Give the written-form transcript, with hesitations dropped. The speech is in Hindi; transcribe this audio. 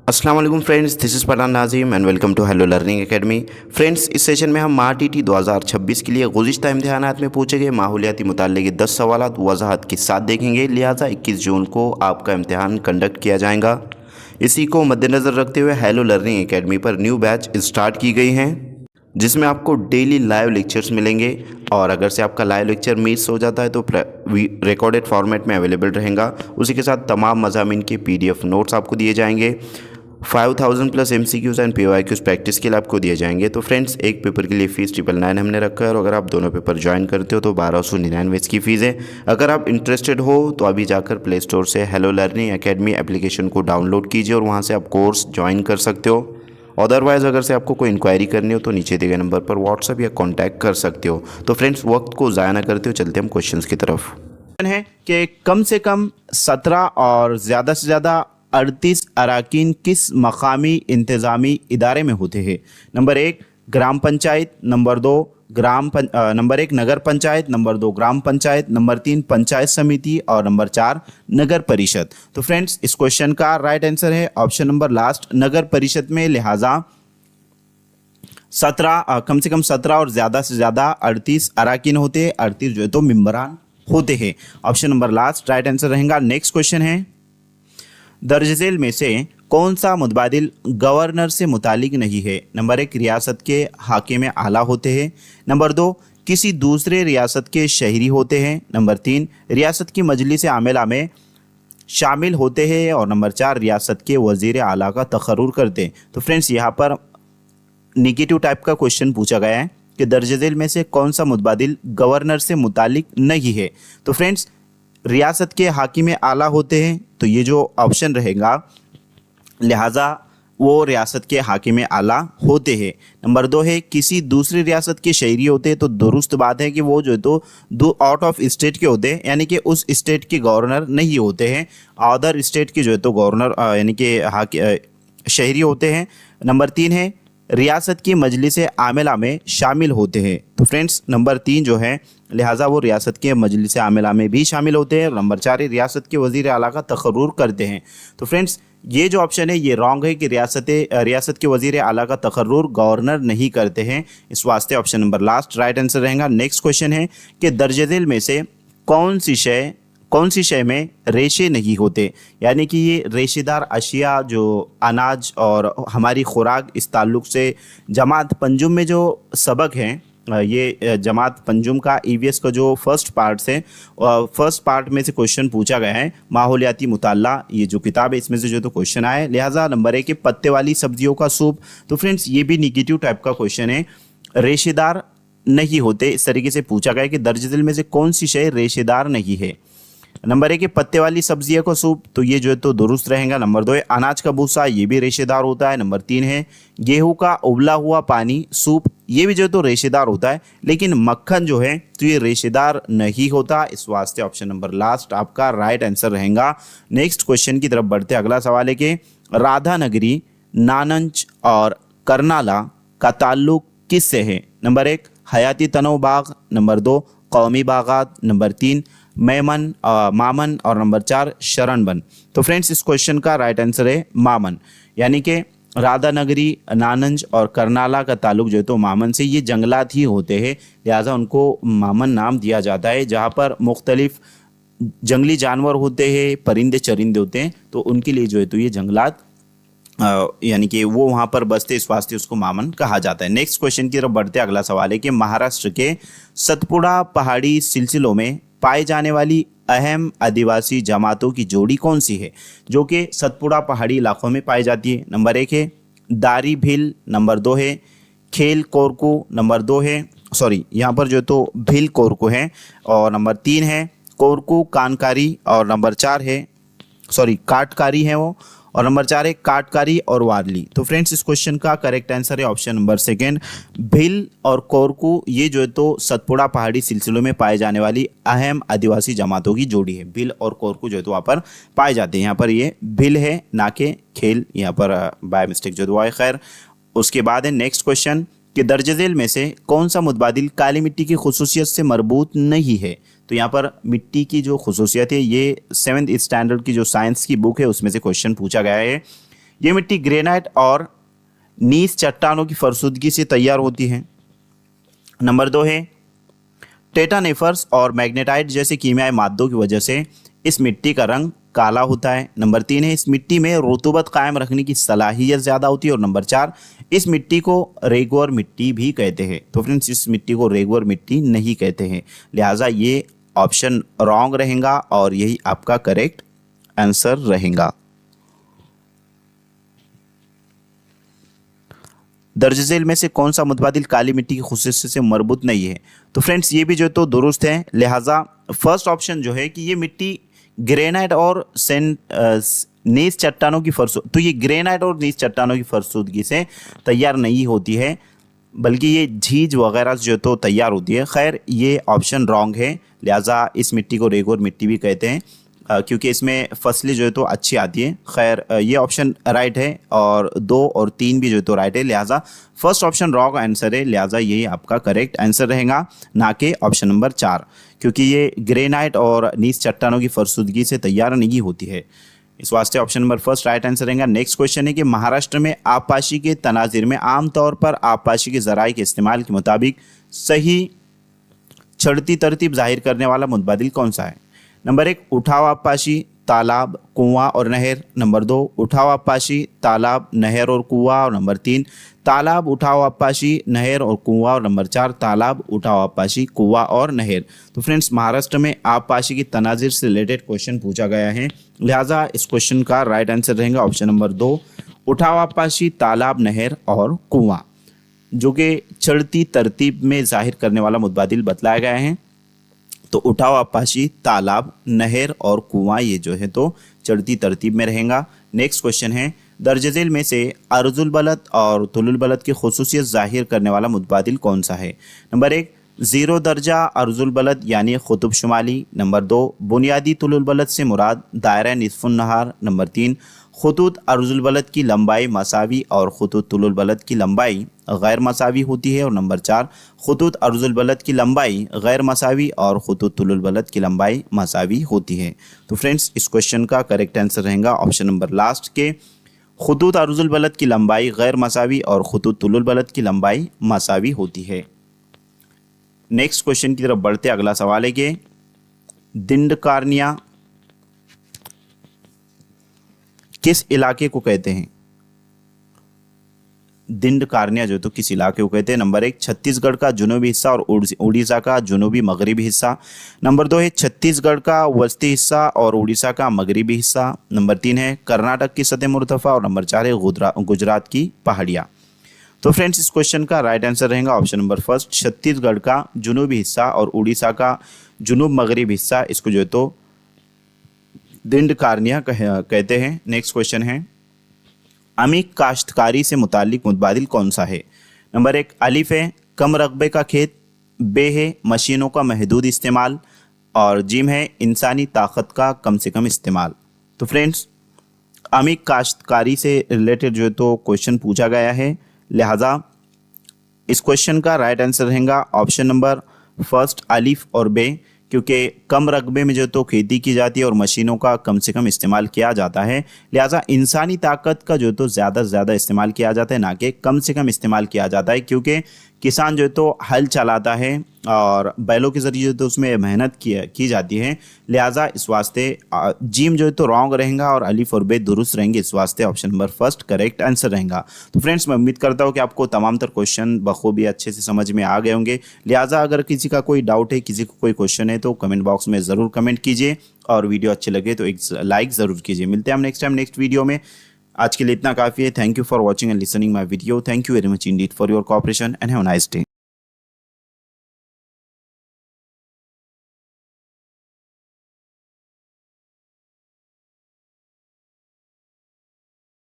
अस्सलाम वालेकुम friends, this is Pathan Nazim and welcome to hello learning academy. Friends, इस सेशन में हम माटीटी 2026 के लिए गुज़िश्ता इम्तिहानात में पूछे गए माहौलियाती मुताल्लिक़ के 10 सवालात वज़ाहत के साथ देखेंगे। लिहाजा 21 जून को आपका इम्तिहान कंडक्ट किया जाएगा। इसी को मद्देनज़र रखते हुए हेलो लर्निंग एकेडमी पर न्यू बैच स्टार्ट की गई हैं, जिसमें आपको डेली लाइव लेक्चर्स मिलेंगे। और अगर से आपका लाइव लेक्चर मिस हो जाता है तो रिकॉर्डेड फॉर्मेट में अवेलेबल रहेगा। उसी के साथ तमाम मज़ामीन के PDF नोट्स आपको दिए जाएंगे। 5000 plus MCQs and PYQs practice के लिए आपको दिए जाएंगे। तो फ्रेंड्स, एक पेपर के लिए फ़ीस 999 हमने रखा है, और अगर आप दोनों पेपर ज्वाइन करते हो तो 1299 इसकी फ़ीस है। अगर आप इंटरेस्टेड हो तो अभी जाकर प्ले स्टोर से हेलो लर्निंग एकेडमी एप्लीकेशन को डाउनलोड कीजिए और वहाँ से आप कोर्स ज्वाइन कर सकते हो। अदरवाइज़ अगर से आपको कोई इंक्वायरी करनी हो तो नीचे दिए गए नंबर पर व्हाट्सएप या कॉन्टैक्ट कर सकते हो। तो फ्रेंड्स, वक्त को ज़ाया ना करते हो, चलते हम क्वेश्चन की तरफ। है कि कम से कम 17 और ज़्यादा से ज़्यादा 38 अराकीन किस मकामी इंतज़ामी इदारे में होते हैं? नंबर 1 ग्राम पंचायत, नंबर 2 नंबर 1 नगर पंचायत, नंबर 2 ग्राम पंचायत, नंबर 3 पंचायत समिति और नंबर 4 नगर परिषद। तो फ्रेंड्स, इस क्वेश्चन का राइट आंसर है ऑप्शन नंबर लास्ट, नगर परिषद में। लिहाजा 17 कम से कम 17 और ज़्यादा से ज़्यादा 38 अराकीन होते हैं, 38 जो है तो मेंबरान होते हैं। Option number last right answer रहेगा। नेक्स्ट क्वेश्चन है, दर्ज झेल में से कौन सा मुतबादिल गवर्नर से मुतालिक नहीं है? नंबर 1 रियासत के हाकिम आला होते हैं, नंबर 2 किसी दूसरे रियासत के शहरी होते हैं, नंबर 3 रियासत की मजलिस आमिला में शामिल होते हैं और नंबर 4 रियासत के वज़ीर आला का तकर्रुर करते हैं। तो फ्रेंड्स, यहाँ पर निगेटिव टाइप का क्वेश्चन पूछा गया है कि दर्ज झेल में से कौन सा मुतबादिल गवर्नर से मुतालिक नहीं है? तो फ्रेंड्स, रियासत के हाकिम आला होते हैं, तो ये जो ऑप्शन रहेगा, लिहाजा वो रियासत के हाकिम आला होते हैं। नंबर 2 है किसी दूसरी रियासत के शहरी होते हैं, तो दुरुस्त बात है कि वो जो है तो आउट ऑफ स्टेट के होते हैं, यानी कि उस स्टेट के गवर्नर नहीं होते हैं, अदर स्टेट के जो है तो गवर्नर यानी कि शहरी होते हैं। नंबर 3 है रियासत की मजलिस आमिला में शामिल होते हैं। तो फ्रेंड्स, नंबर 3 जो है, लिहाजा वो रियासत के मजलिस आमिला में भी शामिल होते हैं। नंबर 4 है रियासत के वज़ीर आला का तकर्रुर करते हैं। तो फ्रेंड्स, ये जो ऑप्शन है ये रॉन्ग है कि रियासत के वज़ीर आला का तकर्रुर गवर्नर नहीं करते हैं। इस वास्ते option number last right answer रहेगा। नेक्स्ट क्वेश्चन है कि दर्ज झेल में से कौन सी शय में रेशे नहीं होते? यानी कि ये रेशेदार अशिया जो अनाज और हमारी खुराक, इस ताल्लुक़ से जमात पंजुम में जो सबक हैं, ये जमात पंजुम का EVS का जो फर्स्ट पार्ट से फर्स्ट पार्ट में से क्वेश्चन पूछा गया है। माहौलियाती मुताल्ला ये जो किताब है, इसमें से जो तो क्वेश्चन आया है। लिहाजा नंबर 1 पत्ते वाली सब्जियों का सूप। तो फ्रेंड्स, ये भी निगेटिव टाइप का क्वेश्चन है, रेशेदार नहीं होते। इस तरीके से पूछा गया है कि दर्ज झेल में से कौन सी शय रेशेदार नहीं है। नंबर 1 पत्ते वाली सब्जियों का सूप, तो ये जो है तो दुरुस्त रहेगा। नंबर 2 है अनाज का भूसा, ये भी रेशेदार होता है। नंबर 3 है गेहूं का उबला हुआ पानी सूप, ये भी जो है तो रेशेदार होता है, लेकिन मक्खन जो है तो ये रेशेदार नहीं होता। इस वास्ते ऑप्शन नंबर लास्ट आपका राइट आंसर रहेगा। नेक्स्ट क्वेश्चन की तरफ बढ़ते। अगला सवाल है कि राधानगरी, नानंज और करनाला का ताल्लुक किससे है? नंबर 1 हयाती तनों बाग, नंबर 2 कौमी बागात, नंबर 3 मामन और नंबर 4 शरणबन। तो फ्रेंड्स, इस क्वेश्चन का राइट आंसर है मामन, यानी कि राधानगरी, नानंज और करनाला का ताल्लुक जो है तो मामन से, ये जंगलात ही होते हैं, लिहाजा उनको मामन नाम दिया जाता है। जहाँ पर मुख्तलिफ जंगली जानवर होते हैं, परिंदे चरिंदे होते हैं, तो उनके लिए जो है तो ये जंगलात यानी कि वो वहाँ पर बसते, इस वास्ते उसको मामन कहा जाता है। नेक्स्ट क्वेश्चन की तरफ बढ़ते। अगला सवाल है कि महाराष्ट्र के सतपुड़ा पहाड़ी सिलसिलों में पाए जाने वाली अहम आदिवासी जमातों की जोड़ी कौन सी है, जो कि सतपुड़ा पहाड़ी इलाकों में पाई जाती है? नंबर 1 है दारी भील, नंबर 2 है खेल कोरकू, नंबर 2 है यहाँ पर जो तो भील कोरकू है, और नंबर 3 है कोरकू कानकारी, और नंबर 4 है काटकारी है वो, और नंबर 4 है काटकारी और वारली। तो फ्रेंड्स, इस क्वेश्चन का करेक्ट आंसर है ऑप्शन नंबर 2 भील और कोरकू, ये जो है तो सतपुड़ा पहाड़ी सिलसिलों में पाए जाने वाली अहम आदिवासी जमातों की जोड़ी है। भील और कोरकू जो है तो वहाँ पर पाए जाते हैं। यहाँ पर ये भील है, ना कि खेल, यहाँ पर बाय मिस्टेक जो तो है। खैर, उसके बाद है नेक्स्ट क्वेश्चन कि दर्ज झेल में से कौन सा मुतबादिल काली मिट्टी की खुसूसियत से मरबूत नहीं है? तो यहाँ पर मिट्टी की जो खुसूसियत है, ये 7th स्टैंडर्ड की जो साइंस की बुक है उसमें से क्वेश्चन पूछा गया है ये मिट्टी ग्रेनाइट और नीस चट्टानों की फरसुदगी से तैयार होती है। नंबर 2 है टेटानेफर्स और मैग्नेटाइट जैसे कीमियाई मादों की वजह से इस मिट्टी का रंग काला होता है। नंबर 3 है इस मिट्टी में रुतूबत कायम रखने की सलाहियत ज़्यादा होती है। और नंबर 4 इस मिट्टी को रेगुलर मिट्टी भी कहते हैं। तो फ्रेंड्स इस मिट्टी को रेगुलर मिट्टी नहीं कहते हैं, लिहाजा ये ऑप्शन रॉन्ग रहेगा और यही आपका करेक्ट आंसर रहेगा। दर्ज झेल में से कौन सा मुतबादिल काली मिट्टी की खुसूसियत से मरबूत नहीं है? तो फ्रेंड्स ये भी जो तो दुरुस्त है, लिहाजा फर्स्ट ऑप्शन जो है कि ये मिट्टी ग्रेनाइट और नीस चट्टानों की तो ये ग्रेनाइट और नीस चट्टानों की फरसुदगी से तैयार नहीं होती है, बल्कि ये झीज वगैरह जो तो तैयार होती है। खैर ये ऑप्शन रॉन्ग है, लिहाजा इस मिट्टी को रेगुलर मिट्टी भी कहते हैं क्योंकि इसमें फसलें जो है तो अच्छी आती हैं। खैर ये ऑप्शन राइट है और 2 और 3 भी जो है तो राइट है, लिहाजा फर्स्ट ऑप्शन रॉन्ग आंसर है, लिहाजा यही आपका करेक्ट आंसर रहेगा, ना कि ऑप्शन नंबर 4, क्योंकि ये ग्रेनाइट और नीस चट्टानों की फरसुदगी से तैयार नहीं होती है। इस वास्ते option number first right answer रहेगा। नेक्स्ट क्वेश्चन है कि महाराष्ट्र में आबपाशी के तनाजिर में आमतौर पर आबपाशी के ज़राए के इस्तेमाल के मुताबिक सही चढ़ती तरतीब जाहिर करने वाला मुतबादिल कौन सा है? नंबर 1 उठाव आबपाशी, तालाब, कुआं और नहर। नंबर 2 उठाव आबपाशी, तालाब, नहर और कुआं। और नंबर 3 तालाब, उठाव आबपाशी, नहर और कुआं। और नंबर 4 तालाब, उठाव आबपाशी, कुआं और नहर। तो फ्रेंड्स महाराष्ट्र में आबपाशी की तनाजिर से रिलेटेड क्वेश्चन पूछा गया है, लिहाजा इस क्वेश्चन का राइट आंसर रहेगा ऑप्शन नंबर 2 उठाव आबपाशी, तालाब, नहर और कुआं, जो कि चढ़ती तरतीब में जाहिर करने वाला मुतबादिल बतलाया गया है। तो उठाव आबपाशी, तालाब, नहर और कुआं ये जो है तो चढ़ती तरतीब में रहेगा। नेक्स्ट क्वेश्चन है दर्ज झेल में से अर्जुल बलद और तुलुल बलद की खुसूसियत जाहिर करने वाला मुतबादिल कौन सा है? नंबर 1 0 दर्जा अर्जुल बलद यानी खुतुब शुमाली। नंबर 2 बुनियादी तुलुल बलद से मुराद दायरा निसफुन नहार। नंबर 3 खुतूत अर्जुल बलद की लंबाई मसावी और खुतूत तुलुल बलद की लंबाई गैर मसावी होती है। और नंबर 4 खुतूत अर्जुल बलद की लंबाई गैर मसावी और खुतूत तुलुल बलद की लंबाई मसावी होती है। तो फ्रेंड्स इस क्वेश्चन का करेक्ट आंसर रहेगा ऑप्शन नंबर लास्ट के खुतूत अर्जुल बलद की लंबाई गैर मसावी और खुतूत तुलुल बलद की लंबाई मसावी होती है। नेक्स्ट क्वेश्चन की तरफ बढ़ते अगला सवाल है कि दिंडकारनिया किस इलाके को कहते हैं? दिंडकारनिया जो तो किस इलाके को कहते हैं? नंबर 1 छत्तीसगढ़ का जुनूबी हिस्सा और उड़ीसा का जुनूबी मगरबी हिस्सा। नंबर 2 है छत्तीसगढ़ का वस्ती हिस्सा और उड़ीसा का मगरबी हिस्सा। नंबर 3 है कर्नाटक की सतह मुर्तफा। और नंबर 4 है गुजरात की पहाड़ियाँ। तो फ्रेंड्स इस क्वेश्चन का राइट आंसर रहेगा ऑप्शन नंबर फर्स्ट छत्तीसगढ़ का जुनूबी हिस्सा और उड़ीसा का जुनूब मगरबी हिस्सा, इसको जो है तो दिंडकारनिया कहते हैं। नेक्स्ट क्वेश्चन है अमीक काश्तकारी से मुतालिक मुतबादिल कौन सा है? नंबर 1 अलिफ है कम रकबे का खेत। बे है मशीनों का महदूद इस्तेमाल। और जिम है इंसानी ताकत का कम से कम इस्तेमाल। तो फ्रेंड्स अमीक काश्तकारी से रिलेटेड जो है तो क्वेश्चन पूछा गया है, लिहाजा इस क्वेश्चन का राइट आंसर रहेगा ऑप्शन नंबर फर्स्ट अलिफ और बे, क्योंकि कम रकबे में जो तो खेती की जाती है और मशीनों का कम से कम इस्तेमाल किया जाता है, लिहाजा इंसानी ताकत का जो तो ज़्यादा से ज़्यादा इस्तेमाल किया जाता है, ना कि कम से कम इस्तेमाल किया जाता है, क्योंकि किसान जो तो हल चलाता है और बैलों के ज़रिए जो तो उसमें मेहनत की जाती है, लिहाजा इस वास्ते जिम जो है तो रॉन्ग रहेगा और अलिफ और बे दुरुस्त रहेंगे। इस वास्ते option number first correct answer रहेगा। तो फ्रेंड्स मैं उम्मीद करता हूँ कि आपको तमाम तर क्वेश्चन बखूबी अच्छे से समझ में आ गए होंगे, लिहाजा अगर किसी का कोई डाउट है, किसी को कोई क्वेश्चन है तो कमेंट बॉक्स में ज़रूर कमेंट कीजिए और वीडियो अच्छे लगे तो एक लाइक ज़रूर कीजिए। मिलते हैं हम नेक्स्ट टाइम नेक्स्ट वीडियो में। आज के लिए इतना काफ़ी है। Thank you for watching and listening my video. Thank you very much Indeed for your cooperation and have a nice day.